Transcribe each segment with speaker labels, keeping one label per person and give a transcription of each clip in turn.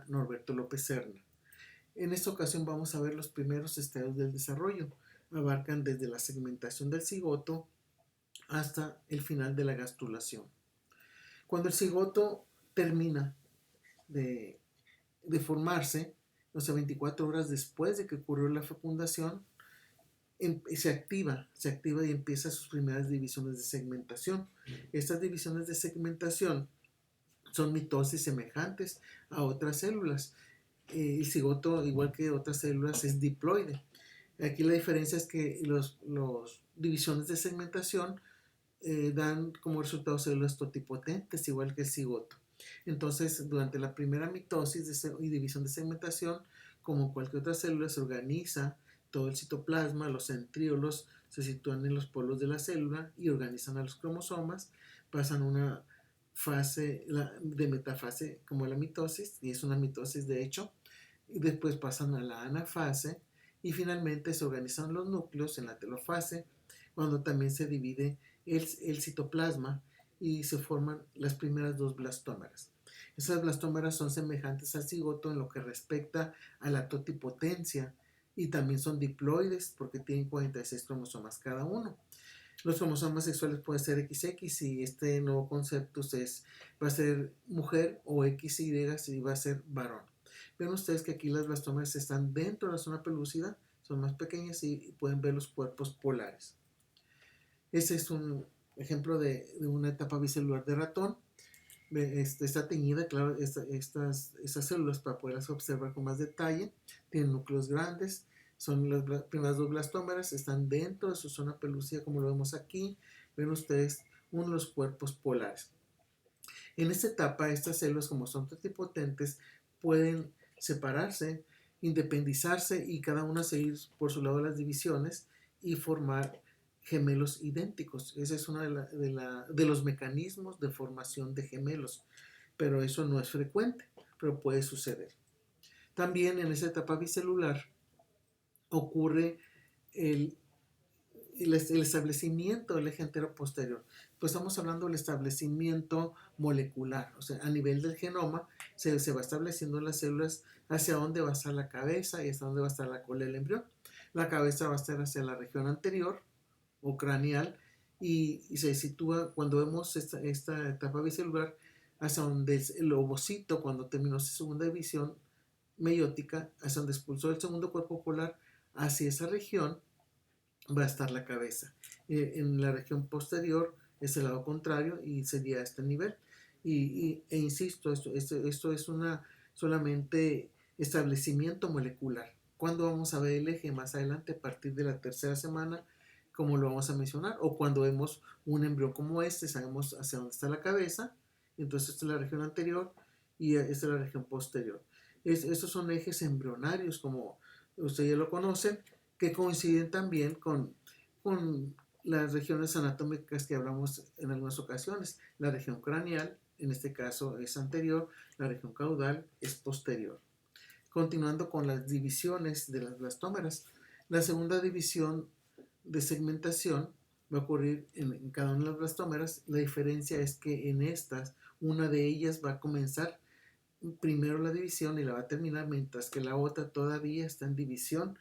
Speaker 1: Norberto López Serna. En esta ocasión vamos a ver los primeros estadios del desarrollo. Abarcan desde la segmentación del cigoto hasta el final de la gastrulación. Cuando el cigoto termina de formarse, o sea, 24 horas después de que ocurrió la fecundación, se activa y empieza sus primeras divisiones de segmentación. Estas divisiones de segmentación son mitosis semejantes a otras células. El cigoto, igual que otras células, es diploide. Aquí la diferencia es que los divisiones de segmentación dan como resultado células totipotentes, igual que el cigoto. Entonces, durante la primera mitosis y división de segmentación, como cualquier otra célula, se organiza todo el citoplasma, los centriolos se sitúan en los polos de la célula y organizan a los cromosomas, pasan una fase de metafase como la mitosis, y es una mitosis de hecho, y después pasan a la anafase, y finalmente se organizan los núcleos en la telofase, cuando también se divide el citoplasma y se forman las primeras dos blastómeras. Esas blastómeras son semejantes al cigoto en lo que respecta a la totipotencia y también son diploides porque tienen 46 cromosomas cada uno. Los cromosomas sexuales pueden ser XX y este nuevo concepto va a ser mujer, o XY si va a ser varón. Ven ustedes que aquí las blastomeras están dentro de la zona pelúcida, son más pequeñas y pueden ver los cuerpos polares. Este es un ejemplo de una etapa bicelular de ratón. Está teñida, claro, estas células para poderlas observar con más detalle. Tienen núcleos grandes, son las primeras dos blastómeras, están dentro de su zona pelúcida como lo vemos aquí. Ven ustedes uno de los cuerpos polares. En esta etapa, estas células, como son totipotentes, pueden separarse, independizarse y cada una seguir por su lado las divisiones y formar gemelos idénticos. Ese es uno de los mecanismos de formación de gemelos, pero eso no es frecuente, pero puede suceder. También en esa etapa bicelular ocurre el establecimiento del eje entero posterior. Pues estamos hablando del establecimiento molecular, o sea, a nivel del genoma se va estableciendo en las células hacia dónde va a estar la cabeza y hacia dónde va a estar la cola del embrión. La cabeza va a estar hacia la región anterior o craneal y se sitúa cuando vemos esta etapa bicelular hacia donde el ovocito, cuando terminó su segunda división meiótica, hacia donde expulsó el segundo cuerpo polar, hacia esa región va a estar la cabeza. En la región posterior es el lado contrario y sería a este nivel. Insisto, esto es solamente establecimiento molecular. ¿Cuándo vamos a ver el eje? Más adelante, a partir de la tercera semana, como lo vamos a mencionar, o cuando vemos un embrión como este, sabemos hacia dónde está la cabeza, entonces esta es la región anterior y esta es la región posterior. Estos son ejes embrionarios, como ustedes ya lo conocen, que coinciden también con las regiones anatómicas que hablamos en algunas ocasiones. La región craneal, en este caso, es anterior, la región caudal es posterior. Continuando con las divisiones de las blastómeras, la segunda división de segmentación va a ocurrir en cada una de las blastómeras. La diferencia es que en estas, una de ellas va a comenzar primero la división y la va a terminar, mientras que la otra todavía está en división,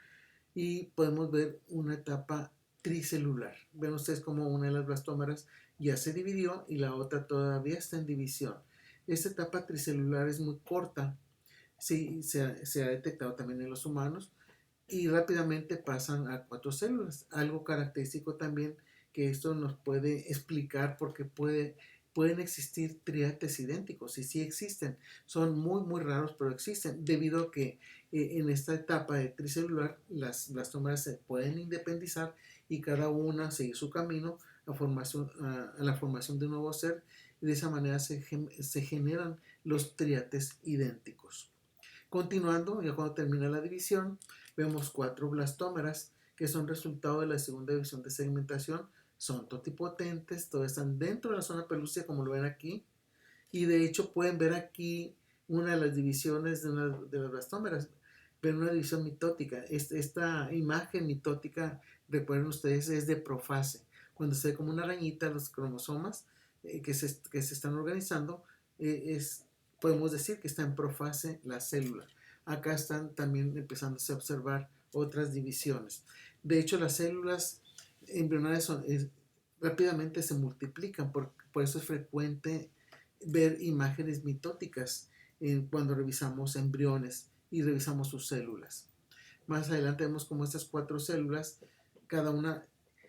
Speaker 1: y podemos ver una etapa tricelular. Ven ustedes como una de las blastómeras ya se dividió y la otra todavía está en división. Esta etapa tricelular es muy corta, sí, se ha detectado también en los humanos, y rápidamente pasan a 4 células. Algo característico también que esto nos puede explicar porque pueden existir triates idénticos, y sí existen. Son muy raros, pero existen, debido a que en esta etapa de tricelular las blastómeras se pueden independizar y cada una seguir su camino a la formación de un nuevo ser, y de esa manera se generan los triates idénticos. Continuando, ya cuando termina la división, vemos 4 blastómeras que son resultado de la segunda división de segmentación. Son totipotentes, todas están dentro de la zona pelúcida como lo ven aquí, y de hecho pueden ver aquí una de las divisiones de las blastómeras. Ven una división mitótica. Esta imagen mitótica, recuerden ustedes, es de profase. Cuando se ve como una arañita los cromosomas que se están organizando, es podemos decir que está en profase la célula. Acá están también empezándose a observar otras divisiones. De hecho, las células embrionarias rápidamente se multiplican, por eso es frecuente ver imágenes mitóticas cuando revisamos embriones y revisamos sus células. Más adelante vemos como estas 4 células, cada una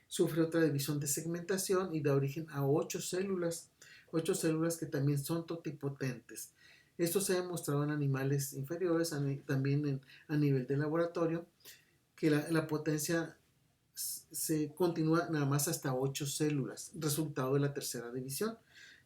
Speaker 1: sufre otra división de segmentación y da origen a 8 células que también son totipotentes. Esto se ha demostrado en animales inferiores, también a nivel de laboratorio, que la potencia se continúa nada más hasta 8 células, resultado de la tercera división.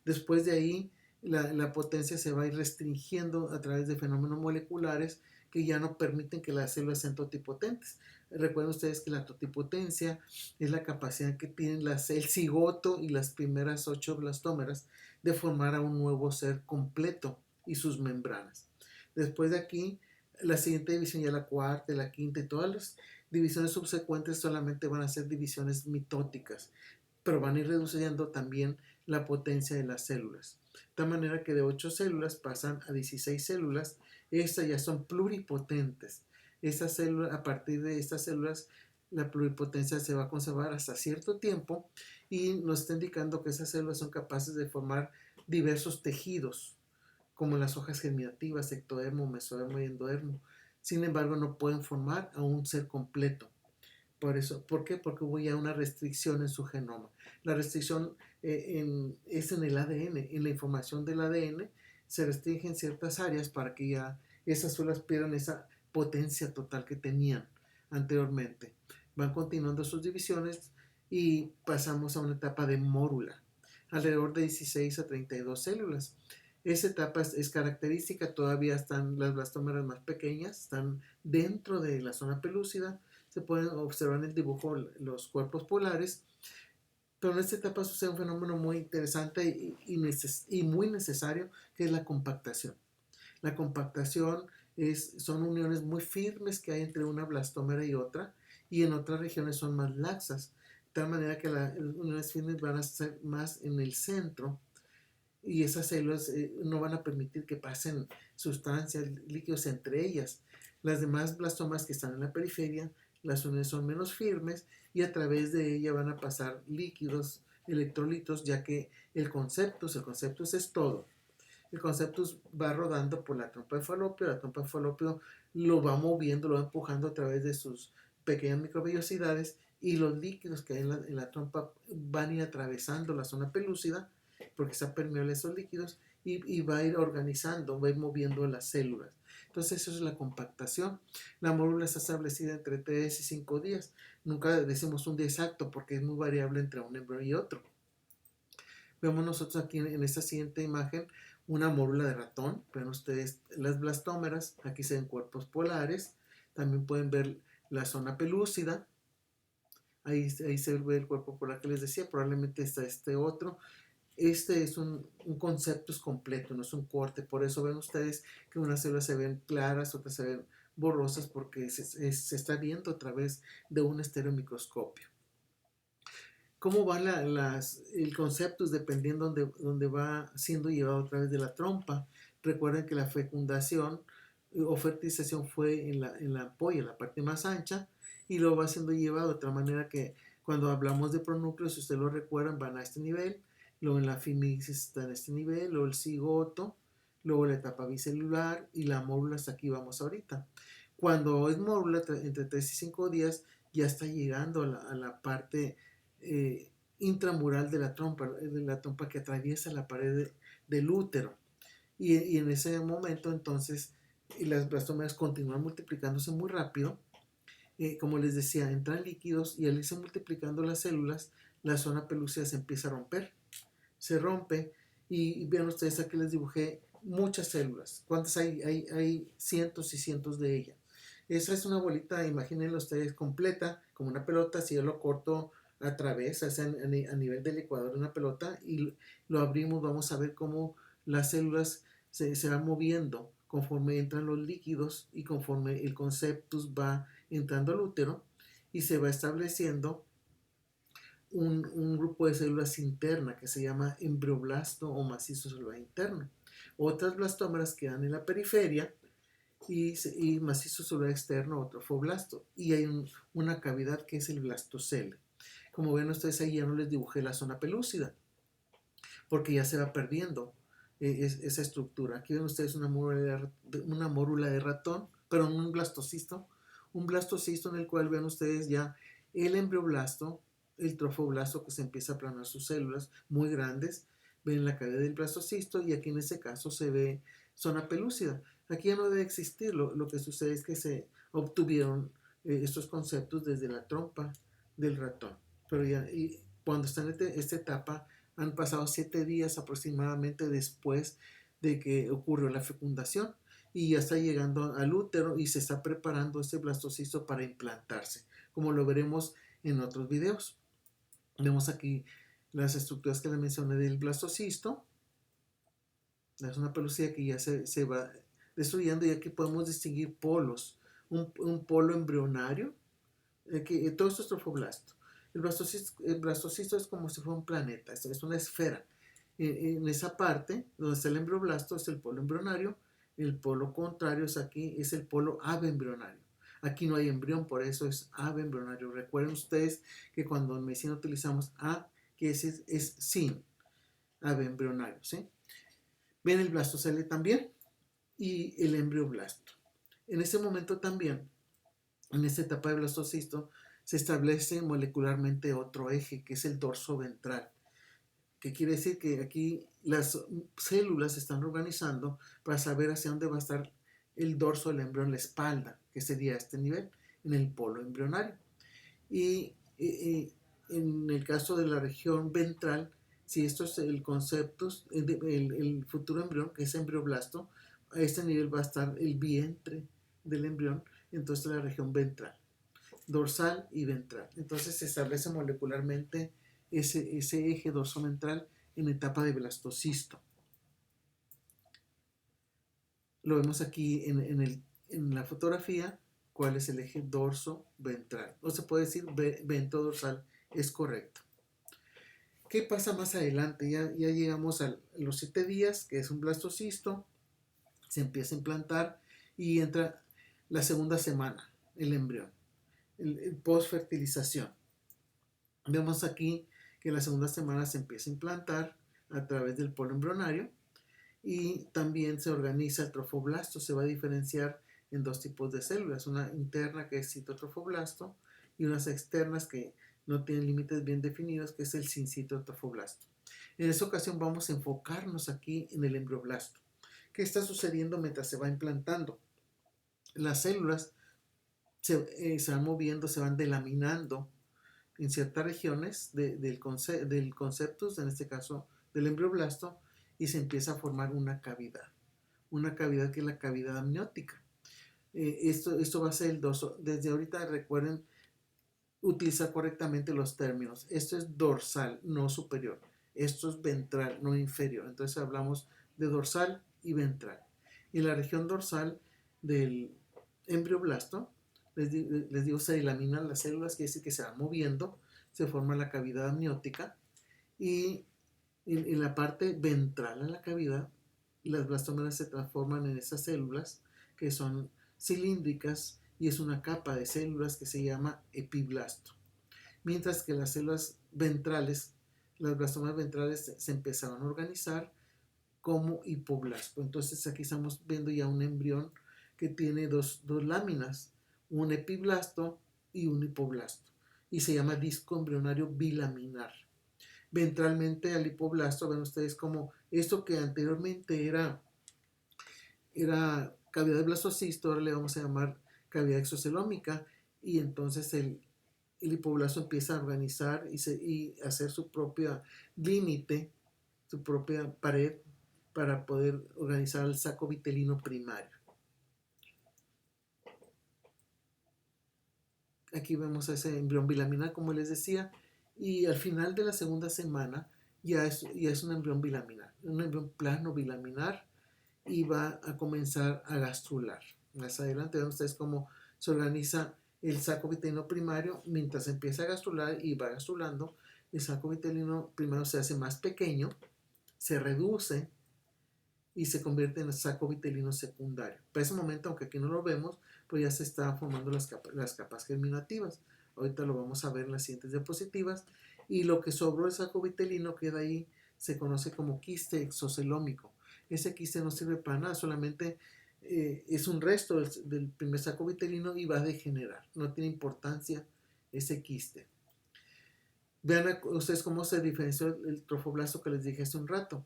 Speaker 1: Después de ahí, la potencia se va a ir restringiendo a través de fenómenos moleculares que ya no permiten que las células sean totipotentes. Recuerden ustedes que la totipotencia es la capacidad que tienen el cigoto y las primeras 8 blastómeras de formar a un nuevo ser completo y sus membranas. Después de aquí, la siguiente división, ya la cuarta, la quinta y todas las divisiones subsecuentes solamente van a ser divisiones mitóticas, pero van a ir reduciendo también la potencia de las células. De tal manera que de 8 células pasan a 16 células. Estas ya son pluripotentes. A partir de estas células, la pluripotencia se va a conservar hasta cierto tiempo y nos está indicando que esas células son capaces de formar diversos tejidos, como las hojas germinativas, ectodermo, mesodermo y endodermo. Sin embargo, no pueden formar a un ser completo. ¿Por qué? Porque hubo ya una restricción en su genoma. La restricción es en el ADN, en la información del ADN se restringen ciertas áreas para que ya esas células pierdan esa potencia total que tenían anteriormente. Van continuando sus divisiones y pasamos a una etapa de mórula, alrededor de 16 a 32 células. Esa etapa es característica, todavía están las blastómeras más pequeñas, están dentro de la zona pelúcida, se pueden observar en el dibujo los cuerpos polares, pero en esta etapa sucede un fenómeno muy interesante y muy necesario, que es la compactación. La compactación son uniones muy firmes que hay entre una blastómera y otra, y en otras regiones son más laxas, de tal manera que las uniones firmes van a ser más en el centro, y esas células no van a permitir que pasen sustancias, líquidos entre ellas. Las demás blastomas que están en la periferia, las uniones son menos firmes y a través de ella van a pasar líquidos, electrolitos, ya que el conceptus es todo. El conceptus va rodando por la trompa de falopio, la trompa de falopio lo va moviendo, lo va empujando a través de sus pequeñas microvellosidades, y los líquidos que hay en la trompa van a ir atravesando la zona pelúcida porque está permeable a esos líquidos y va a ir organizando, va a ir moviendo las células. Entonces eso es la compactación. La mórula está establecida entre 3 y 5 días. Nunca decimos un día exacto porque es muy variable entre un embrión y otro. Vemos nosotros aquí en esta siguiente imagen una mórula de ratón. Ven ustedes las blastómeras, aquí se ven cuerpos polares. También pueden ver la zona pelúcida. Ahí se ve el cuerpo polar que les decía, probablemente está este otro. Este es un concepto completo, no es un corte. Por eso ven ustedes que unas células se ven claras, otras se ven borrosas, porque se está viendo a través de un estereomicroscopio. ¿Cómo van el concepto? Dependiendo de donde va siendo llevado a través de la trompa. Recuerden que la fecundación o fertilización fue en la ampolla, en la parte más ancha, y luego va siendo llevado de otra manera que cuando hablamos de pronúcleos, si ustedes lo recuerdan, van a este nivel, luego en la fimisis está en este nivel, luego el cigoto, luego la etapa bicelular y la mórula, hasta aquí vamos ahorita. Cuando es mórula, entre 3 y 5 días, ya está llegando a la parte intramural de la trompa que atraviesa la pared del útero. Y en ese momento entonces las blastomeras continúan multiplicándose muy rápido. Como les decía, entran líquidos y al irse multiplicando las células, la zona pelúcida se empieza a romper. Se rompe y vean ustedes, aquí les dibujé muchas células. ¿Cuántas hay? Hay cientos y cientos de ellas. Esa es una bolita, imagínenlo ustedes, completa, como una pelota. Si yo lo corto a través, a nivel del ecuador de una pelota, y lo abrimos, vamos a ver cómo las células se van moviendo conforme entran los líquidos y conforme el conceptus va entrando al útero, y se va estableciendo un grupo de células interna que se llama embrioblasto o macizo celular interno. Otras blastómeras quedan en la periferia y macizo celular externo o trofoblasto. Y hay una cavidad que es el blastocele. Como ven ustedes ahí, ya no les dibujé la zona pelúcida, porque ya se va perdiendo esa estructura. Aquí ven ustedes una mórula de ratón, pero un blastocisto en el cual ven ustedes ya el embrioblasto, el trofoblasto que se empieza a aplanar sus células muy grandes, ven la cavidad del blastocisto y aquí en ese caso se ve zona pelúcida. Aquí ya no debe existir, lo que sucede es que se obtuvieron estos conceptos desde la trompa del ratón, pero ya y cuando está en esta etapa han pasado 7 días aproximadamente después de que ocurrió la fecundación y ya está llegando al útero y se está preparando este blastocisto para implantarse, como lo veremos en otros videos. Vemos aquí las estructuras que les mencioné del blastocisto. Es una pelúcida que ya se va destruyendo y aquí podemos distinguir polos. Un polo embrionario, todo esto es trofoblasto. El blastocisto es como si fuera un planeta, es una esfera. En esa parte, donde está el embrioblasto, es el polo embrionario. El polo contrario es aquí, es el polo abembrionario. Aquí no hay embrión, por eso es abembrionario. Recuerden ustedes que cuando en medicina utilizamos a, que es sin, abembrionario, ¿sí? Ven el blastocele también y el embrioblasto. En ese momento también, en esta etapa de blastocisto, se establece molecularmente otro eje, que es el dorso ventral, que quiere decir que aquí las células se están organizando para saber hacia dónde va a estar el dorso del embrión, la espalda, que sería este nivel, en el polo embrionario. Y en el caso de la región ventral, si esto es el concepto, el futuro embrión, que es embrioblasto, a este nivel va a estar el vientre del embrión, entonces la región ventral, dorsal y ventral. Entonces se establece molecularmente ese eje dorsoventral en etapa de blastocisto. Lo vemos aquí en la fotografía, cuál es el eje dorso-ventral. O se puede decir ventro-dorsal, es correcto. ¿Qué pasa más adelante? Ya llegamos a los 7 días, que es un blastocisto, se empieza a implantar y entra la segunda semana, el embrión, el post-fertilización. Vemos aquí que la segunda semana se empieza a implantar a través del polo embrionario y también se organiza el trofoblasto. Se va a diferenciar en dos tipos de células, una interna que es citotrofoblasto y unas externas que no tienen límites bien definidos, que es el sincitotrofoblasto. En esta ocasión vamos a enfocarnos aquí en el embrioblasto. ¿Qué está sucediendo mientras se va implantando? Las células se van moviendo, se van delaminando en ciertas regiones del conceptus, en este caso del embrioblasto, y se empieza a formar una cavidad que es la cavidad amniótica. Esto va a ser el dorso. Desde ahorita recuerden utilizar correctamente los términos. Esto es dorsal, no superior. Esto es ventral, no inferior. Entonces hablamos de dorsal y ventral. En la región dorsal del embrioblasto, les digo, se delaminan las células, quiere decir que se van moviendo, se forma la cavidad amniótica y en la parte ventral de la cavidad, las blastomeras se transforman en esas células que son cilíndricas y es una capa de células que se llama epiblasto. Mientras que las células ventrales, las blastomeras ventrales se empezaron a organizar como hipoblasto. Entonces aquí estamos viendo ya un embrión que tiene dos láminas, un epiblasto y un hipoblasto, y se llama disco embrionario bilaminar. Ventralmente al hipoblasto, ven ustedes como esto que anteriormente era cavidad de blastocisto, ahora le vamos a llamar cavidad exocelómica, y entonces el hipoblasto empieza a organizar y hacer su propia límite, su propia pared para poder organizar el saco vitelino primario. Aquí vemos a ese embrión bilaminar, como les decía, y al final de la segunda semana ya es un embrión bilaminar, un embrión plano bilaminar, y va a comenzar a gastrular. Más adelante ven ustedes cómo se organiza el saco vitelino primario mientras empieza a gastrular y va gastrulando. El saco vitelino primario se hace más pequeño, se reduce y se convierte en el saco vitelino secundario. Para ese momento, aunque aquí no lo vemos, pues ya se están formando las capas germinativas. Ahorita lo vamos a ver en las siguientes diapositivas. Y lo que sobró del saco vitelino queda ahí, se conoce como quiste exocelómico. Ese quiste no sirve para nada, solamente es un resto del primer saco vitelino y va a degenerar. No tiene importancia ese quiste. Vean ustedes cómo se diferenció el trofoblasto que les dije hace un rato.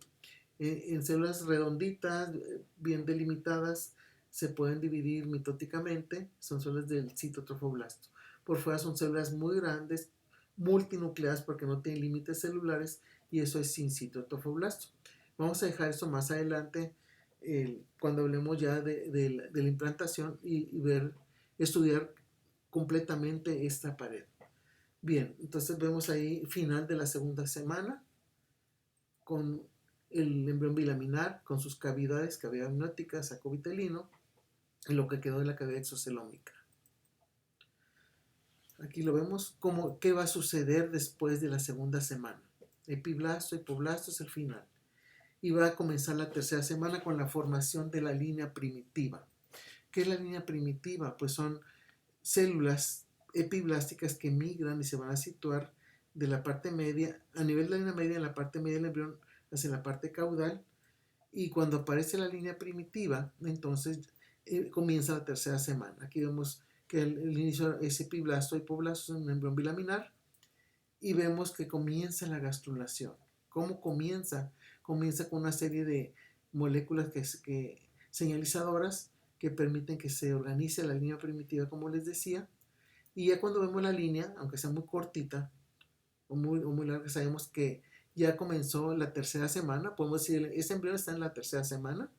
Speaker 1: En células redonditas, bien delimitadas, se pueden dividir mitóticamente, son células del citotrofoblasto. Por fuera son células muy grandes, multinucleadas porque no tienen límites celulares y eso es sin citotrofoblasto. Vamos a dejar eso más adelante cuando hablemos ya de la implantación y estudiar completamente esta pared. Bien, entonces vemos ahí final de la segunda semana con el embrión bilaminar con sus cavidad amniótica, saco vitelino y lo que quedó de la cavidad exocelómica. Aquí lo vemos como qué va a suceder después de la segunda semana. Epiblasto, hipoblasto es el final. Y va a comenzar la tercera semana con la formación de la línea primitiva. ¿Qué es la línea primitiva? Pues son células epiblásticas que migran y se van a situar de la parte media, a nivel de la línea media, en la parte media del embrión hacia la parte caudal, y cuando aparece la línea primitiva, entonces comienza la tercera semana. Aquí vemos que el inicio es epiblasto, hipoblasto, es un embrión bilaminar, y vemos que comienza la gastrulación. ¿Cómo comienza? Comienza con una serie de moléculas señalizadoras que permiten que se organice la línea primitiva, como les decía, y ya cuando vemos la línea, aunque sea muy cortita o muy larga, sabemos que ya comenzó la tercera semana. Podemos decir, ese embrión está en la tercera semana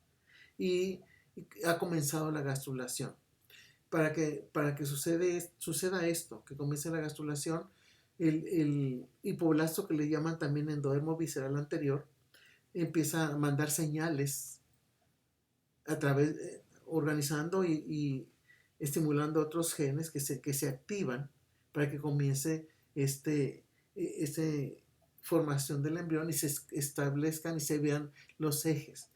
Speaker 1: y ha comenzado la gastrulación. Para que suceda esto, que comience la gastrulación, el hipoblasto, que le llaman también endodermo visceral anterior, empieza a mandar señales a través, organizando y estimulando otros genes que se activan para que comience esta formación del embrión y se establezcan y se vean los ejes.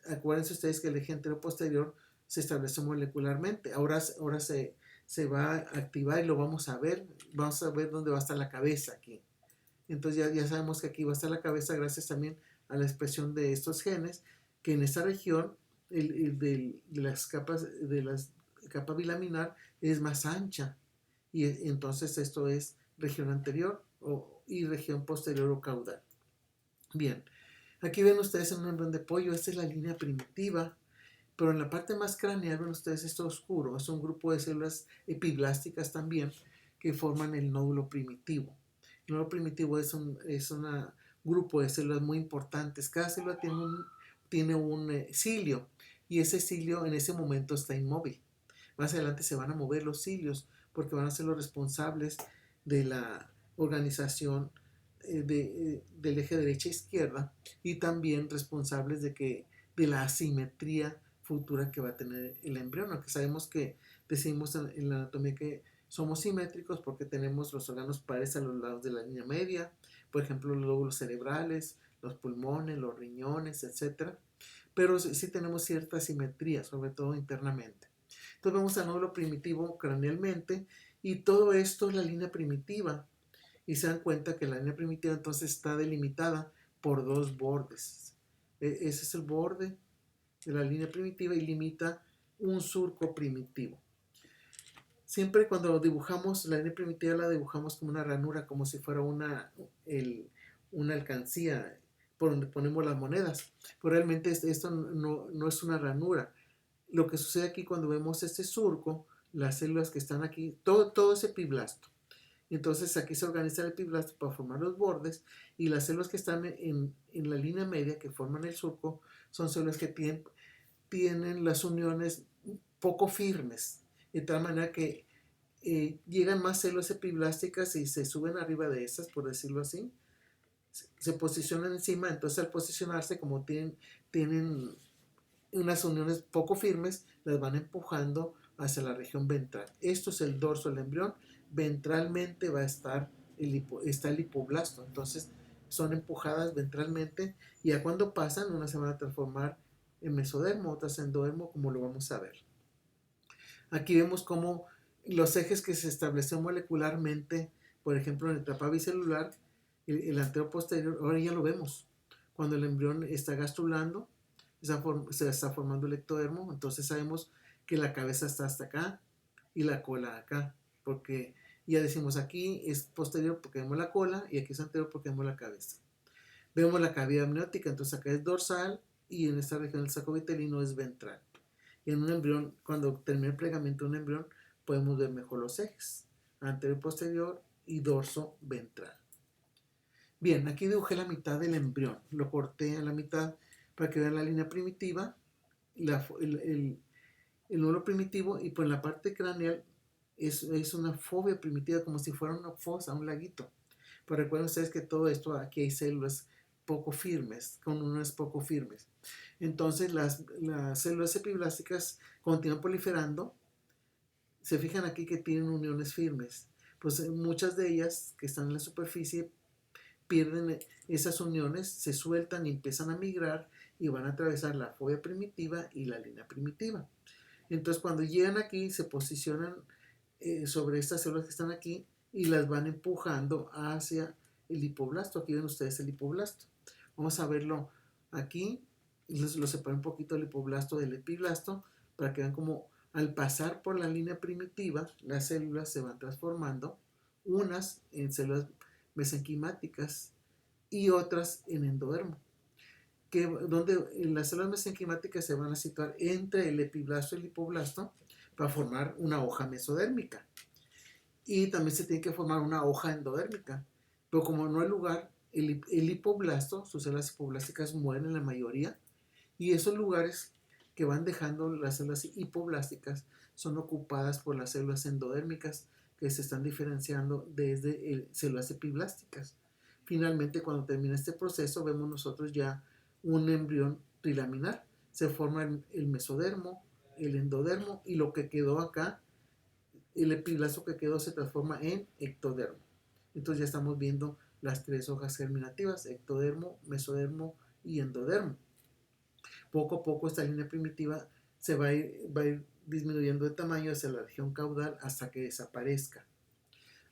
Speaker 1: Acuérdense ustedes que el eje anteroposterior se establece molecularmente. Ahora se va a activar y lo vamos a ver. Vamos a ver dónde va a estar la cabeza aquí. Entonces ya sabemos que aquí va a estar la cabeza gracias también a la expresión de estos genes, que en esta región de las capas de la capa bilaminar es más ancha, y entonces esto es región anterior y región posterior o caudal. Bien, aquí ven ustedes en un embrión de pollo, esta es la línea primitiva, pero en la parte más craneal ven ustedes esto oscuro, es un grupo de células epiblásticas también que forman el nódulo primitivo. El nódulo primitivo es un grupo de células muy importantes. Cada célula tiene un cilio y ese cilio en ese momento está inmóvil. Más adelante se van a mover los cilios porque van a ser los responsables de la organización del eje derecha-izquierda y también responsables de la asimetría futura que va a tener el embrión, aunque sabemos que decimos en la anatomía que somos simétricos porque tenemos los órganos pares a los lados de la línea media, por ejemplo los lóbulos cerebrales, los pulmones, los riñones, etc. Pero sí tenemos cierta simetría, sobre todo internamente. Entonces vemos al nódulo primitivo cranealmente y todo esto es la línea primitiva. Y se dan cuenta que la línea primitiva entonces está delimitada por dos bordes. Ese es el borde de la línea primitiva y limita un surco primitivo. Siempre cuando dibujamos la línea primitiva la dibujamos como una ranura, como si fuera una alcancía por donde ponemos las monedas. Pero realmente esto no es una ranura. Lo que sucede aquí cuando vemos este surco, las células que están aquí, todo es epiblasto. Entonces aquí se organiza el epiblasto para formar los bordes y las células que están en la línea media que forman el surco son células que tienen las uniones poco firmes, de tal manera que llegan más células epiblásticas y se suben arriba de esas, por decirlo así, se posicionan encima. Entonces al posicionarse, como tienen unas uniones poco firmes, las van empujando hacia la región ventral. Esto es el dorso del embrión. Ventralmente va a estar está el hipoblasto. Entonces son empujadas ventralmente y ya cuando pasan, una se van a transformar en mesodermo, otras en endodermo, como lo vamos a ver. Aquí vemos cómo los ejes que se establecen molecularmente, por ejemplo, en el etapa bicelular, el anterior posterior, ahora ya lo vemos. Cuando el embrión está gastrulando, se está formando el ectodermo, entonces sabemos que la cabeza está hasta acá y la cola acá, porque ya decimos aquí es posterior porque vemos la cola y aquí es anterior porque vemos la cabeza. Vemos la cavidad amniótica, entonces acá es dorsal y en esta región del saco vitelino es ventral. Y en un embrión, cuando termina el plegamiento de un embrión, podemos ver mejor los ejes, anterior, posterior y dorso ventral. Bien, aquí dibujé la mitad del embrión, lo corté a la mitad para que vean la línea primitiva, el nódulo primitivo, y por la parte craneal es una fobia primitiva, como si fuera una fosa, un laguito. Pero recuerden ustedes que todo esto, aquí hay células poco firmes, con unas poco firmes. Entonces las células epiblásticas continúan proliferando. Se fijan aquí que tienen uniones firmes. Pues muchas de ellas que están en la superficie pierden esas uniones, se sueltan y empiezan a migrar y van a atravesar la fobia primitiva y la línea primitiva. Entonces cuando llegan aquí se posicionan sobre estas células que están aquí y las van empujando hacia el hipoblasto. Aquí ven ustedes el hipoblasto. Vamos a verlo aquí. Lo separo un poquito el hipoblasto del epiblasto para que vean cómo al pasar por la línea primitiva las células se van transformando, unas en células mesenquimáticas y otras en endodermo, donde las células mesenquimáticas se van a situar entre el epiblasto y el hipoblasto para formar una hoja mesodérmica. Y también se tiene que formar una hoja endodérmica. Pero como no hay lugar, el hipoblasto, sus células hipoblásticas mueren en la mayoría, y esos lugares que van dejando las células hipoblásticas son ocupadas por las células endodérmicas que se están diferenciando desde células epiblásticas. Finalmente, cuando termina este proceso, vemos nosotros ya un embrión trilaminar. Se forma el mesodermo, el endodermo, y lo que quedó acá, el epiblasto que quedó, se transforma en ectodermo. Entonces ya estamos viendo las tres hojas germinativas: ectodermo, mesodermo y endodermo. Poco a poco esta línea primitiva va a ir disminuyendo de tamaño hacia la región caudal hasta que desaparezca.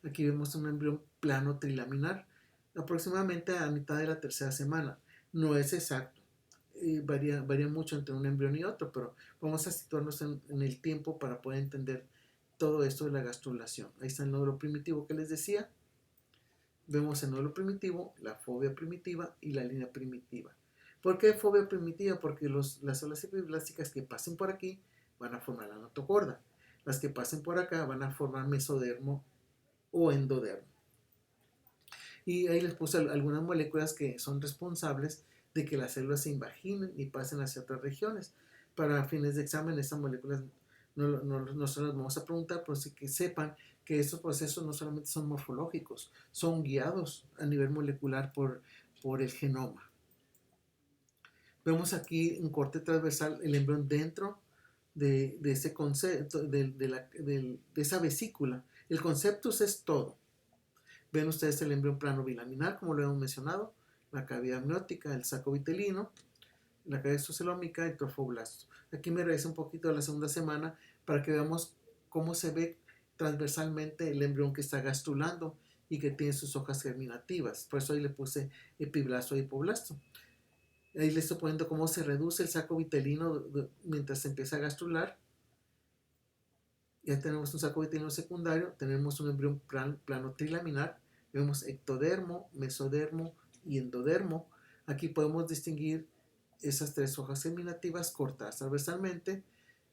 Speaker 1: Aquí vemos un embrión plano trilaminar, aproximadamente a mitad de la tercera semana. No es exacto, varía mucho entre un embrión y otro, pero vamos a situarnos en el tiempo para poder entender todo esto de la gastrulación. Ahí está el nódulo primitivo que les decía. Vemos el nódulo primitivo, la fobia primitiva y la línea primitiva. ¿Por qué fobia primitiva? Porque las células epiblásticas que pasen por aquí van a formar la notocorda. Las que pasen por acá van a formar mesodermo o endodermo. Y ahí les puse algunas moléculas que son responsables de que las células se invaginen y pasen hacia otras regiones. Para fines de examen, estas moléculas no se las vamos a preguntar, pero sí que sepan que estos procesos no solamente son morfológicos, son guiados a nivel molecular por el genoma. Vemos aquí un corte transversal, el embrión dentro de ese concepto, de esa vesícula. El concepto es todo. Ven ustedes el embrión plano bilaminar, como lo hemos mencionado, la cavidad amniótica, el saco vitelino, la cavidad exocelómica y el trofoblasto. Aquí me regreso un poquito a la segunda semana para que veamos cómo se ve transversalmente el embrión que está gastrulando y que tiene sus hojas germinativas. Por eso ahí le puse epiblasto y hipoblasto. Ahí le estoy poniendo cómo se reduce el saco vitelino mientras se empieza a gastrular. Ya tenemos un saco vitelino secundario, tenemos un embrión plano trilaminar, vemos ectodermo, mesodermo y endodermo. Aquí podemos distinguir esas tres hojas germinativas cortadas transversalmente.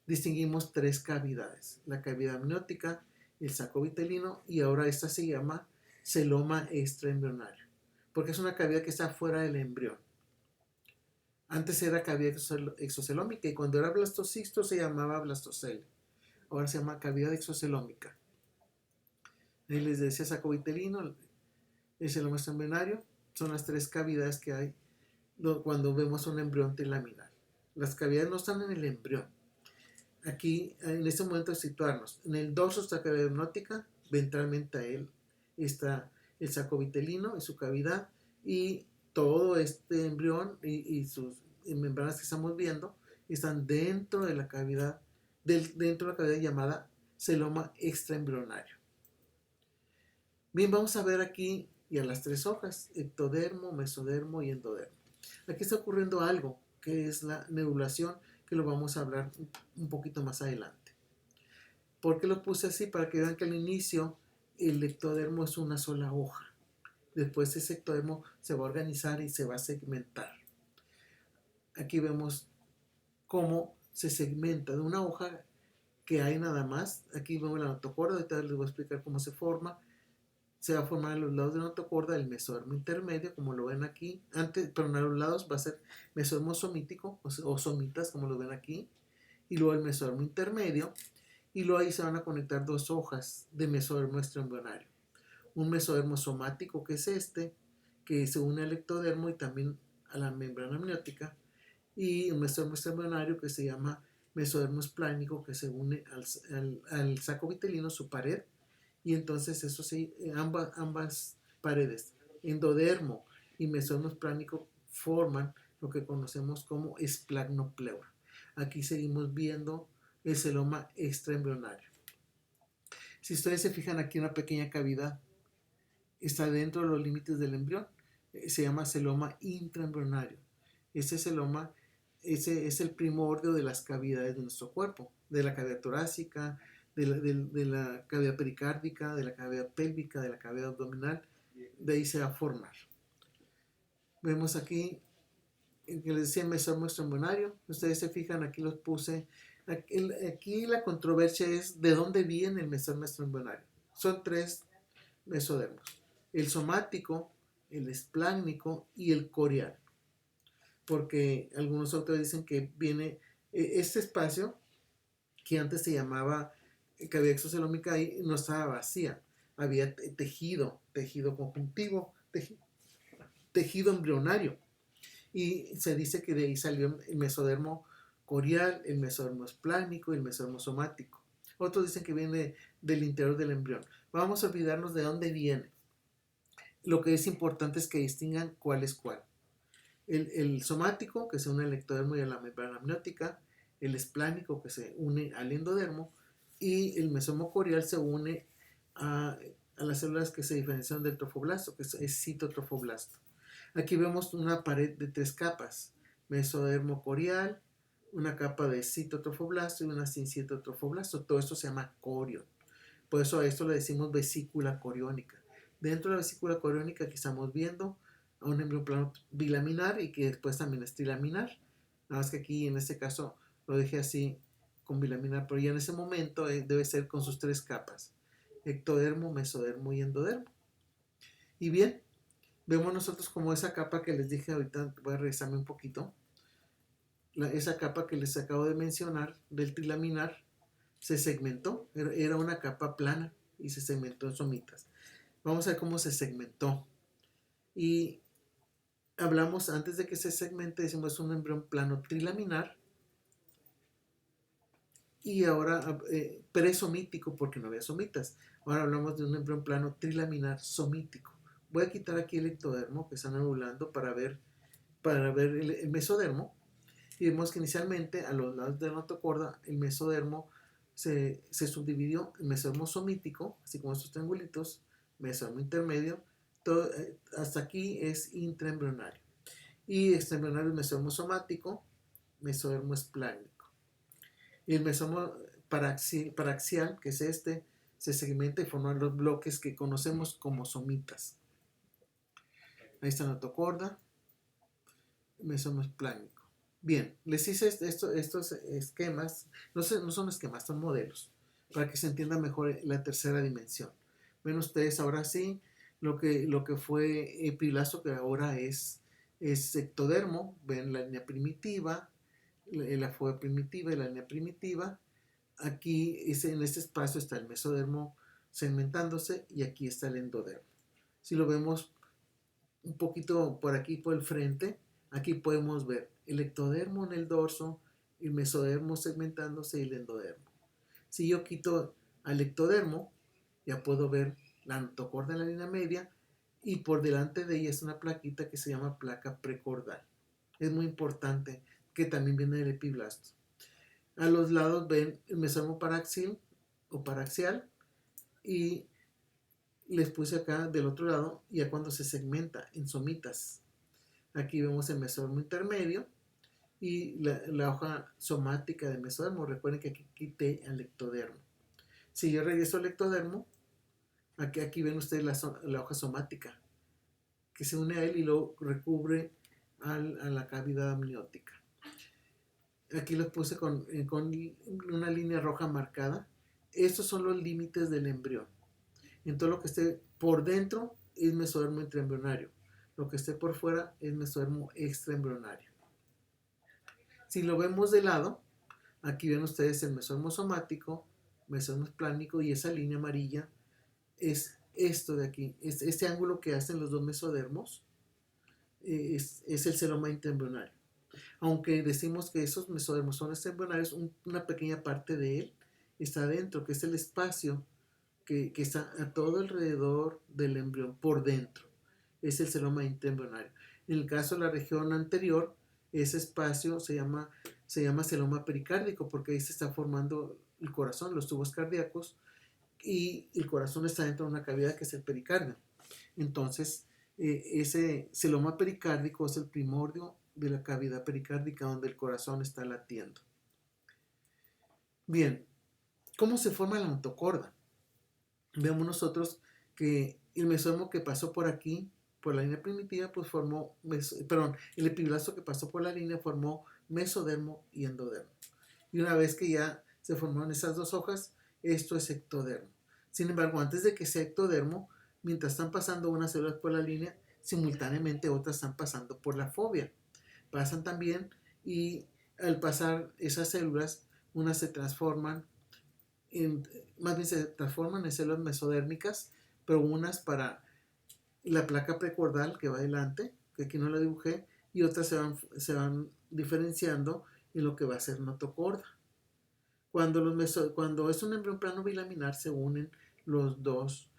Speaker 1: Distinguimos tres cavidades: la cavidad amniótica, el saco vitelino, y ahora esta se llama celoma extraembrionario, porque es una cavidad que está fuera del embrión. Antes era cavidad exocelómica y cuando era blastocisto se llamaba blastocele. Ahora se llama cavidad exocelómica. Ahí les decía saco vitelino, el celoma extraembrionario. Son las tres cavidades que hay cuando vemos un embrión trilaminar. Las cavidades no están en el embrión. Aquí, en este momento, de situarnos. En el dorso está la cavidad amniótica, ventralmente a él está el saco vitelino y su cavidad, y todo este embrión y sus membranas que estamos viendo están dentro de la cavidad, dentro de la cavidad llamada celoma extraembrionario. Bien, vamos a ver aquí y a las tres hojas, ectodermo, mesodermo y endodermo. Aquí está ocurriendo algo, que es la neurulación, que lo vamos a hablar un poquito más adelante. ¿Por qué lo puse así? Para que vean que al inicio el ectodermo es una sola hoja. Después ese ectodermo se va a organizar y se va a segmentar. Aquí vemos cómo se segmenta de una hoja que hay nada más. Aquí vemos la notocorda, ahorita les voy a explicar cómo se forma. Se va a formar a los lados de la notocorda el mesodermo intermedio, como lo ven aquí. Pero a los lados va a ser mesodermo somítico o somitas, como lo ven aquí. Y luego el mesodermo intermedio. Y luego ahí se van a conectar dos hojas de mesodermo extraembrionario. Un mesodermo somático, que es este, que se une al ectodermo y también a la membrana amniótica. Y un mesodermo extraembrionario que se llama mesodermo esplánico, que se une al saco vitelino, su pared. Y entonces eso sí, ambas paredes, endodermo y mesodermo esplánico, forman lo que conocemos como esplagmopleura. Aquí seguimos viendo el celoma extraembrionario. Si ustedes se fijan aquí, una pequeña cavidad está dentro de los límites del embrión, se llama celoma intraembrionario. Ese celoma es el primordio de las cavidades de nuestro cuerpo, de la cavidad torácica, de la cavidad pericárdica, de la cavidad pélvica, de la cavidad abdominal. De ahí se va a formar. Vemos aquí que les decía mesodermo extraembrionario. Ustedes se fijan, aquí los puse. Aquí la controversia es de dónde viene el mesodermo extraembrionario. Son tres mesodermos: el somático, el esplácnico y el corial. Porque algunos autores dicen que viene este espacio, que antes se llamaba cavidad exocelómica, ahí no estaba vacía, había tejido conjuntivo, tejido embrionario. Y se dice que de ahí salió el mesodermo corial, el mesodermo esplácnico y el mesodermo somático. Otros dicen que viene del interior del embrión. Vamos a olvidarnos de dónde viene. Lo que es importante es que distingan cuál es cuál. El somático, que se une al ectodermo y a la membrana amniótica; el esplánico, que se une al endodermo; y el mesodermo corial se une a las células que se diferencian del trofoblasto, que es citotrofoblasto. Aquí vemos una pared de tres capas: mesodermo corial, una capa de citotrofoblasto y una sin citotrofoblasto. Todo esto se llama corion. Por eso a esto le decimos vesícula coriónica. Dentro de la vesícula coriónica aquí estamos viendo a un embrión plano bilaminar y que después también es trilaminar. Nada más que aquí en este caso lo dejé así con bilaminar, pero ya en ese momento debe ser con sus tres capas: ectodermo, mesodermo y endodermo. Y bien, vemos nosotros como esa capa que les dije ahorita. Voy a regresarme un poquito. Esa capa que les acabo de mencionar del trilaminar se segmentó, era una capa plana y se segmentó en somitas. Vamos a ver cómo se segmentó. Y hablamos, antes de que se segmente, decimos es un embrión plano trilaminar. Y ahora presomítico, porque no había somitas. Ahora hablamos de un embrión plano trilaminar somítico. Voy a quitar aquí el ectodermo que están anulando para ver el mesodermo. Y vemos que inicialmente a los lados de la notocorda el mesodermo se subdividió en mesodermo somítico, así como estos triangulitos, mesodermo intermedio. Todo, hasta aquí es intraembrionario. Y extraembrionario es mesodermo somático, mesodermo esplácnico. Y el mesodermo paraxial, que es este, se segmenta y forma los bloques que conocemos como somitas. Ahí está la notocorda, mesodermo esplácnico. Bien, les hice estos esquemas, no son esquemas, son modelos, para que se entienda mejor la tercera dimensión. Ven ustedes ahora sí lo que fue epilasto, que ahora es ectodermo. Ven la línea primitiva, la fuga primitiva y la línea primitiva. Aquí en este espacio está el mesodermo segmentándose y aquí está el endodermo. Si lo vemos un poquito por aquí, por el frente, aquí podemos ver el ectodermo en el dorso, el mesodermo segmentándose y el endodermo. Si yo quito al ectodermo, ya puedo ver la notocorda en la línea media y por delante de ella es una plaquita que se llama placa precordal. Es muy importante que también viene del epiblasto. A los lados ven el mesodermo paraxial o paraxial, y les puse acá del otro lado ya cuando se segmenta en somitas. Aquí vemos el mesodermo intermedio y la hoja somática del mesodermo. Recuerden que aquí quité el ectodermo. Si yo regreso al ectodermo, aquí ven ustedes la hoja somática que se une a él y lo recubre a la cavidad amniótica. Aquí los puse con una línea roja marcada. Estos son los límites del embrión. En todo lo que esté por dentro es mesodermo intraembrionario. Lo que esté por fuera es mesodermo extraembrionario. Si lo vemos de lado, aquí ven ustedes el mesodermo somático, mesodermo esplánico, y esa línea amarilla es esto de aquí. Este ángulo que hacen los dos mesodermos es el celoma intraembrionario. Aunque decimos que esos mesodermos son extraembrionarios, una pequeña parte de él está adentro, que es el espacio que está a todo alrededor del embrión, por dentro. Es el celoma intraembrionario. En el caso de la región anterior, ese espacio se llama celoma pericárdico, porque ahí se está formando el corazón, los tubos cardíacos, y el corazón está dentro de una cavidad que es el pericardio. Entonces, ese celoma pericárdico es el primordio de la cavidad pericárdica donde el corazón está latiendo. Bien, ¿cómo se forma la notocorda? Vemos nosotros que el mesodermo que pasó por aquí, por la línea primitiva, pues formó, el epiblasto que pasó por la línea formó mesodermo y endodermo. Y una vez que ya se formaron esas dos hojas, esto es ectodermo. Sin embargo, antes de que sea ectodermo, mientras están pasando unas células por la línea, simultáneamente otras están pasando por la fobia. Pasan también, y al pasar esas células, unas se transforman más bien se transforman en células mesodérmicas, pero unas para la placa precordal que va adelante, que aquí no la dibujé, y otras se van diferenciando en lo que va a ser notocorda. Cuando es un embrión plano bilaminar, se unen los dos,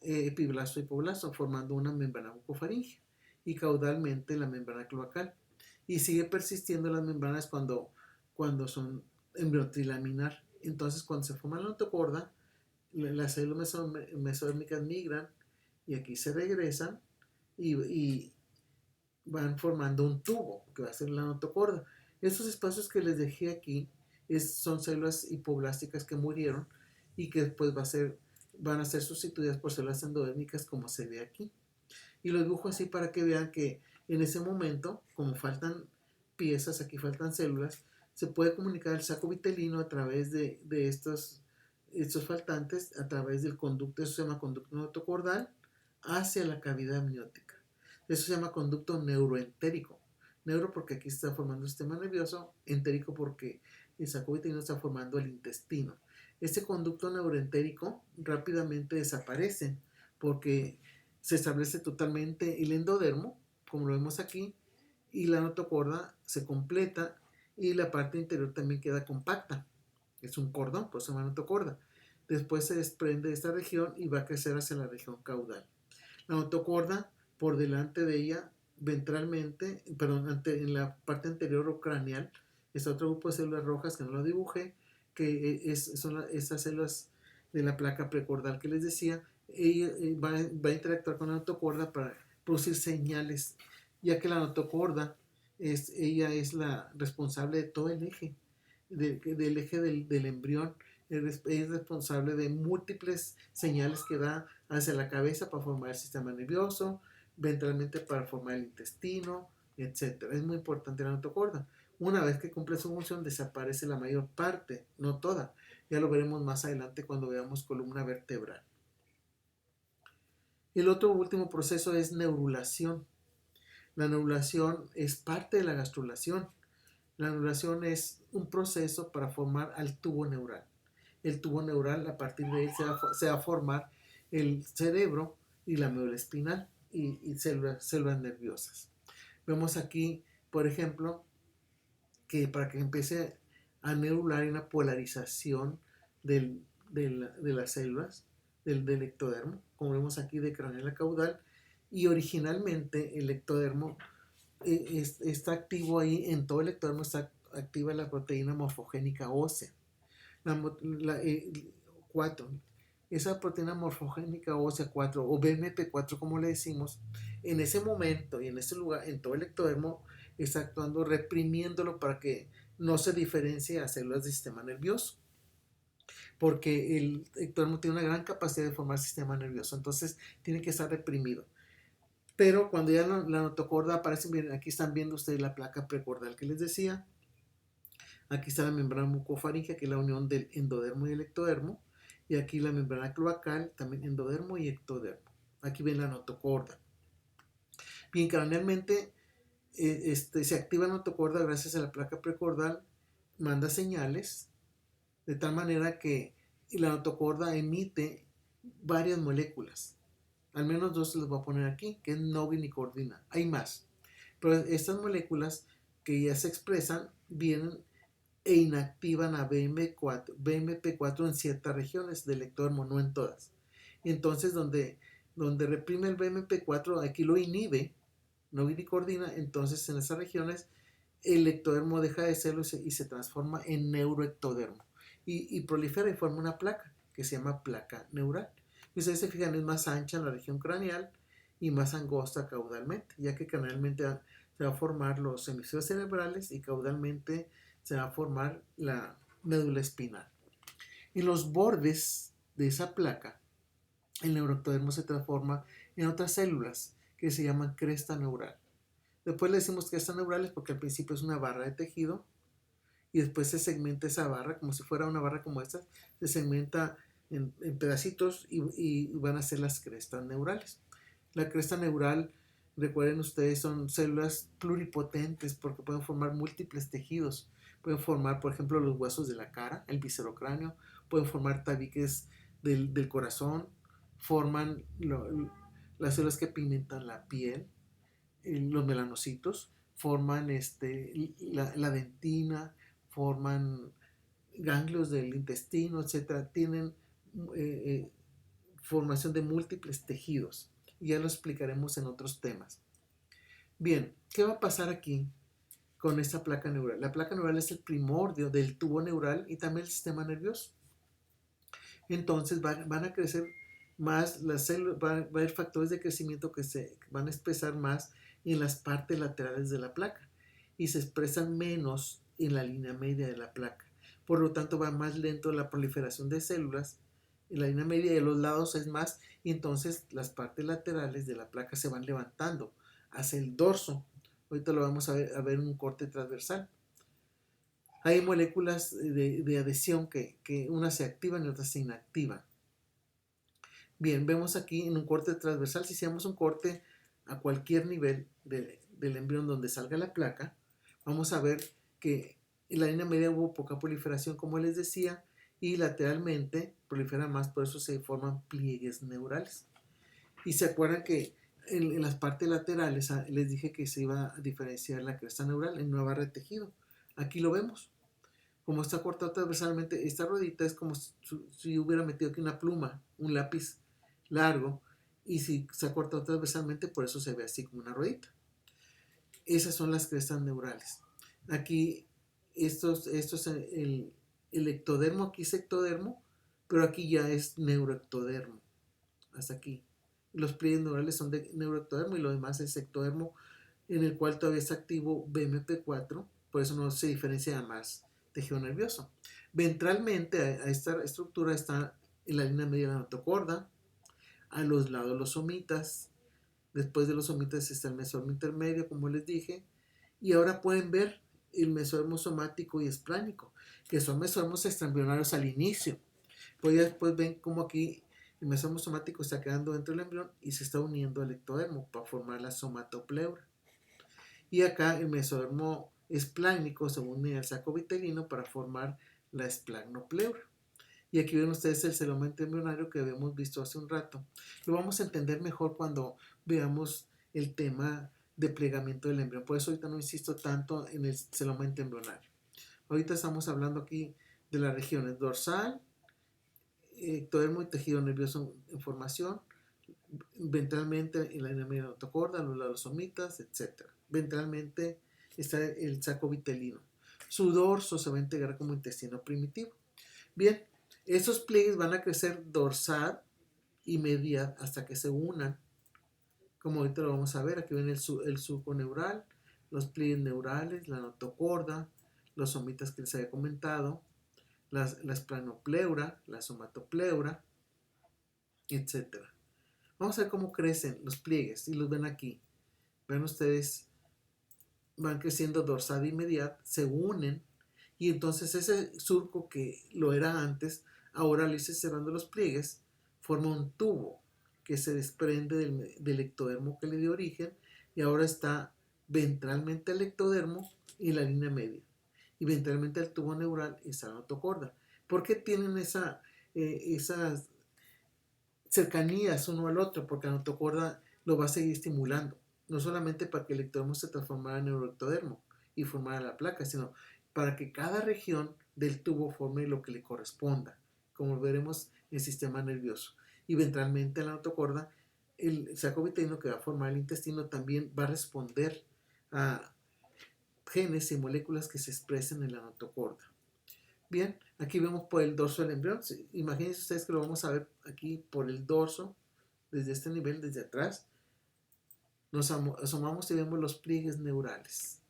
Speaker 1: epiblasto y hipoblasto, formando una membrana bucofaringea, y caudalmente la membrana cloacal. Y sigue persistiendo las membranas cuando son embrión trilaminar. Entonces, cuando se forma la notocorda, las células mesodérmicas migran y aquí se regresan y van formando un tubo que va a ser la notocorda. Estos espacios que les dejé aquí son células hipoblásticas que murieron y que después van a ser sustituidas por células endodérmicas, como se ve aquí. Y lo dibujo así para que vean que en ese momento, como faltan piezas, aquí faltan células, se puede comunicar el saco vitelino a través de estos faltantes, a través del conducto, eso se llama conducto notocordal, hacia la cavidad amniótica. Eso se llama conducto neuroentérico. Neuro porque aquí está formando el sistema nervioso, entérico porque el saco vitelino está formando el intestino. Este conducto neuroentérico rápidamente desaparece porque se establece totalmente el endodermo, como lo vemos aquí, y la notocorda se completa y la parte interior también queda compacta. Es un cordón, por eso se llama notocorda. Después se desprende de esta región y va a crecer hacia la región caudal. La notocorda, por delante de ella, ventralmente, en la parte anterior o craneal, está otro grupo de células rojas que no lo dibujé, que son estas células de la placa precordal que les decía. Ella va a interactuar con la notocorda para producir señales, ya que la notocorda ella es la responsable de todo el eje, del eje del embrión. Es responsable de múltiples señales que da hacia la cabeza para formar el sistema nervioso, ventralmente para formar el intestino, etc. Es muy importante la notocorda. Una vez que cumple su función, desaparece la mayor parte, no toda. Ya lo veremos más adelante cuando veamos columna vertebral. El otro último proceso es neurulación. La neurulación es parte de la gastrulación. La neurulación es un proceso para formar al tubo neural. El tubo neural, a partir de él se va a formar el cerebro y la médula espinal y células nerviosas. Vemos aquí, por ejemplo, que para que empiece a neurular hay una polarización de las células del ectodermo, como vemos aquí de craneal a caudal, y originalmente el ectodermo está activo ahí, en todo el ectodermo está activa la proteína morfogénica ósea. 4. Esa proteína morfogénica ósea 4 o BMP4 como le decimos, en ese momento y en ese lugar, en todo el ectodermo, está actuando reprimiéndolo para que no se diferencie a células del sistema nervioso, porque el ectodermo tiene una gran capacidad de formar sistema nervioso, entonces tiene que estar reprimido. Pero cuando ya la notocorda aparece, bien, aquí están viendo ustedes la placa precordal que les decía. Aquí está la membrana mucofaríngea, que es la unión del endodermo y el ectodermo. Y aquí la membrana cloacal, también endodermo y ectodermo. Aquí ven la notocorda. Bien, cranealmente se activa la notocorda gracias a la placa precordal, manda señales, de tal manera que la notocorda emite varias moléculas. Al menos dos se los voy a poner aquí, que es novin y cordina. Hay más. Pero estas moléculas que ya se expresan vienen e inactivan a BMP4 en ciertas regiones del ectodermo, no en todas. Entonces, donde reprime el BMP4, aquí lo inhibe, novin y cordina, entonces en esas regiones el ectodermo deja de serlo y se transforma en neuroectodermo. Y prolifera y forma una placa que se llama placa neural. Y ustedes se fijan, es más ancha en la región craneal y más angosta caudalmente, ya que cranealmente se va a formar los hemisferios cerebrales y caudalmente se va a formar la médula espinal. En los bordes de esa placa, el neuroectodermo se transforma en otras células que se llaman cresta neural. Después le decimos crestas neurales porque al principio es una barra de tejido y después se segmenta esa barra como si fuera una barra como esta, se segmenta en pedacitos y van a ser las crestas neurales. La cresta neural, recuerden ustedes, son células pluripotentes porque pueden formar múltiples tejidos. Pueden formar, por ejemplo, los huesos de la cara, el viscerocráneo, pueden formar tabiques del corazón, forman las células que pigmentan la piel, los melanocitos, forman la dentina, forman ganglios del intestino, etcétera. Tienen eh, formación de múltiples tejidos. Y ya lo explicaremos en otros temas. Bien, ¿qué va a pasar aquí con esta placa neural? La placa neural es el primordio del tubo neural y también el sistema nervioso. Entonces van a crecer más las células, va a haber factores de crecimiento que se van a expresar más en las partes laterales de la placa y se expresan menos en la línea media de la placa. Por lo tanto, va más lento la proliferación de células. En la línea media de los lados es más, y entonces las partes laterales de la placa se van levantando hacia el dorso. Ahorita lo vamos a ver en un corte transversal. Hay moléculas de adhesión que unas se activan y otras se inactivan. Bien, vemos aquí en un corte transversal, si hacemos un corte a cualquier nivel del embrión donde salga la placa, vamos a ver que en la línea media hubo poca proliferación, como les decía, y lateralmente prolifera más, por eso se forman pliegues neurales. Y se acuerdan que en las partes laterales les dije que se iba a diferenciar la cresta neural en una barra de tejido. Aquí lo vemos. Como está cortado transversalmente, esta ruedita es como si hubiera metido aquí una pluma, un lápiz largo, y si se ha cortado transversalmente, por eso se ve así como una ruedita. Esas son las crestas neurales. Aquí, esto es el ectodermo, aquí es ectodermo, pero aquí ya es neuroectodermo. Hasta aquí. Los pliegues neurales son de neuroectodermo y lo demás es ectodermo, en el cual todavía está activo BMP4, por eso no se diferencia más tejido nervioso. Ventralmente a esta estructura está en la línea media de la notocorda, a los lados los somitas, después de los somitas está el mesodermo intermedio, como les dije, y ahora pueden ver el mesodermo somático y esplánico, que son mesodermos extraembrionarios al inicio. Pues ya después ven como aquí el mesodermo somático está quedando dentro del embrión y se está uniendo al ectodermo para formar la somatopleura. Y acá el mesodermo esplánico se une al saco vitelino para formar la esplagnopleura. Y aquí ven ustedes el celomento embrionario que habíamos visto hace un rato. Lo vamos a entender mejor cuando veamos el tema de plegamiento del embrión. Por eso ahorita no insisto tanto en el celomento embrionario. Ahorita estamos hablando aquí de las regiones dorsal, ectodermo y tejido nervioso en formación, ventralmente en la línea media notocorda, los lados somitas, etc. Ventralmente está el saco vitelino. su dorso se va a integrar como intestino primitivo. Bien, esos pliegues van a crecer dorsal y medial hasta que se unan, como ahorita lo vamos a ver. Aquí ven el surco neural, los pliegues neurales, la notocorda, los somitas que les había comentado, la esplanopleura, la somatopleura, etcétera. Vamos a ver cómo crecen los pliegues y los ven aquí. Ven ustedes, van creciendo dorsal y medial, se unen y entonces ese surco que lo era antes, ahora al irse cerrando los pliegues, forma un tubo que se desprende del ectodermo que le dio origen y ahora está ventralmente el ectodermo y la línea media. Y ventralmente el tubo neural y esa notocorda. ¿Por qué tienen esas cercanías uno al otro? Porque la notocorda lo va a seguir estimulando. No solamente para que el ectodermo se transformara en neuroectodermo y formara la placa, sino para que cada región del tubo forme lo que le corresponda, como veremos en el sistema nervioso. Y ventralmente la notocorda, el saco vitelino que va a formar el intestino también va a responder a genes y moléculas que se expresen en la notocorda. Bien, aquí vemos por el dorso del embrión. Imagínense ustedes que lo vamos a ver aquí por el dorso, desde este nivel, desde atrás. Nos asomamos y vemos los pliegues neurales.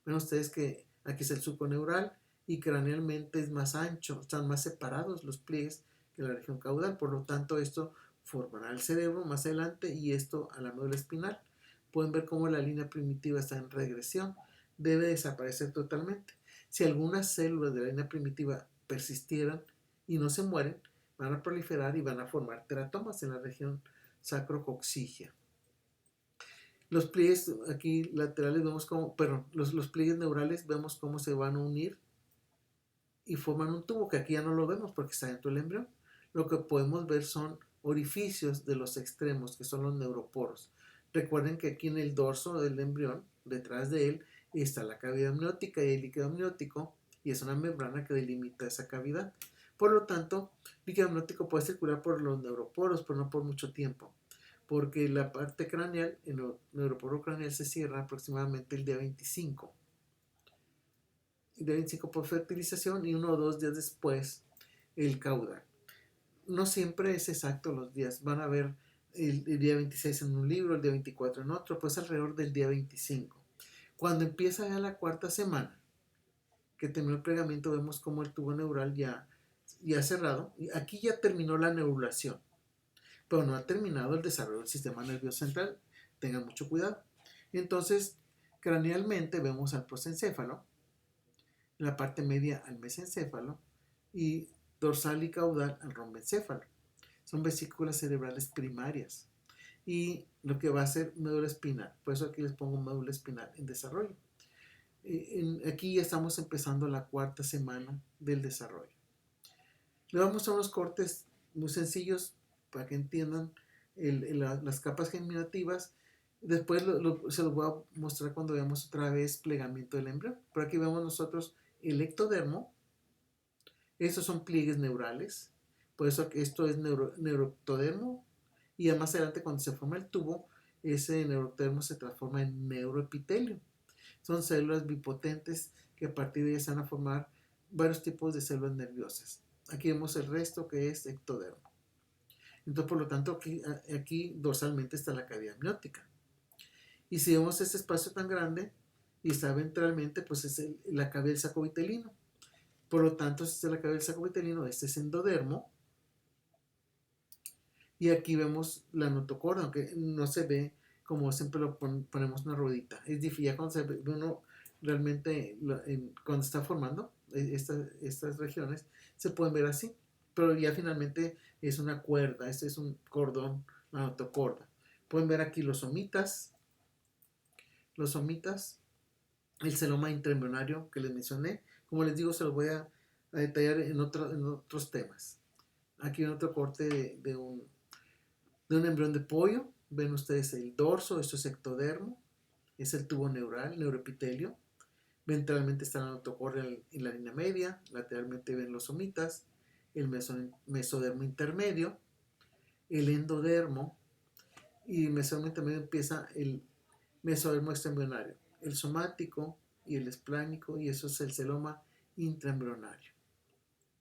Speaker 1: Ven ustedes que aquí es el surco neural y cranealmente es más ancho, están más separados los pliegues que la región caudal. Por lo tanto, esto formará el cerebro más adelante y esto a la médula espinal. Pueden ver cómo la línea primitiva está en regresión. Debe desaparecer totalmente. Si algunas células de la línea primitiva persistieran y no se mueren, van a proliferar y van a formar teratomas en la región sacrococcígea. Los pliegues aquí laterales vemos cómo, perdón, los pliegues neurales vemos cómo se van a unir y forman un tubo que aquí ya no lo vemos porque está dentro del embrión. Lo que podemos ver son orificios de los extremos, que son los neuroporos. Recuerden que aquí en el dorso del embrión, detrás de él, está la cavidad amniótica y el líquido amniótico, y es una membrana que delimita esa cavidad. Por lo tanto, el líquido amniótico puede circular por los neuroporos, pero no por mucho tiempo, porque la parte craneal, el neuroporo craneal se cierra aproximadamente el día 25. El día 25 por fertilización y 1 o 2 días después el caudal. No siempre es exacto los días, van a ver el día 26 en un libro, el día 24 en otro, pues alrededor del día 25. Cuando empieza ya la cuarta semana, que terminó el plegamiento, vemos como el tubo neural ya cerrado, y aquí ya terminó la neurulación, pero no ha terminado el desarrollo del sistema nervioso central. Tengan mucho cuidado. Entonces, cranealmente vemos al prosencéfalo, en la parte media al mesencéfalo y dorsal y caudal al rombencéfalo. Son vesículas cerebrales primarias y lo que va a ser médula espinal. Por eso aquí les pongo médula espinal en desarrollo. Aquí ya estamos empezando la cuarta semana del desarrollo. Le vamos a mostrar unos cortes muy sencillos para que entiendan las capas germinativas. Después se los voy a mostrar cuando veamos otra vez plegamiento del embrión. Por aquí vemos nosotros el ectodermo. Estos son pliegues neurales. Por eso que esto es neuroectodermo. Y ya más adelante cuando se forma el tubo, ese neuroectodermo se transforma en neuroepitelio. Son células bipotentes que a partir de ellas van a formar varios tipos de células nerviosas. Aquí vemos el resto que es ectodermo. Entonces, por lo tanto, aquí dorsalmente está la cavidad amniótica. Y si vemos este espacio tan grande y está ventralmente, pues es la cavidad del saco vitelino. Por lo tanto, esta es la cavidad del saco vitelino, este es endodermo. Y aquí vemos la notocorda, aunque no se ve como siempre lo ponemos una ruedita. Es difícil, ya cuando se ve uno realmente, cuando está formando estas regiones, se pueden ver así. Pero ya finalmente es una cuerda, este es un cordón, la notocorda. Pueden ver aquí los somitas, el celoma intraembrionario que les mencioné. Como les digo, se los voy a detallar en otros temas. Aquí en otro corte de un embrión de pollo. Ven ustedes el dorso, esto es ectodermo, es el tubo neural, neuroepitelio. Ventralmente está la notocorda en la línea media, lateralmente ven los somitas, el mesodermo intermedio, el endodermo, y el mesodermo intermedio empieza el mesodermo extraembrionario, el somático, y el esplánico, y eso es el celoma intraembrionario.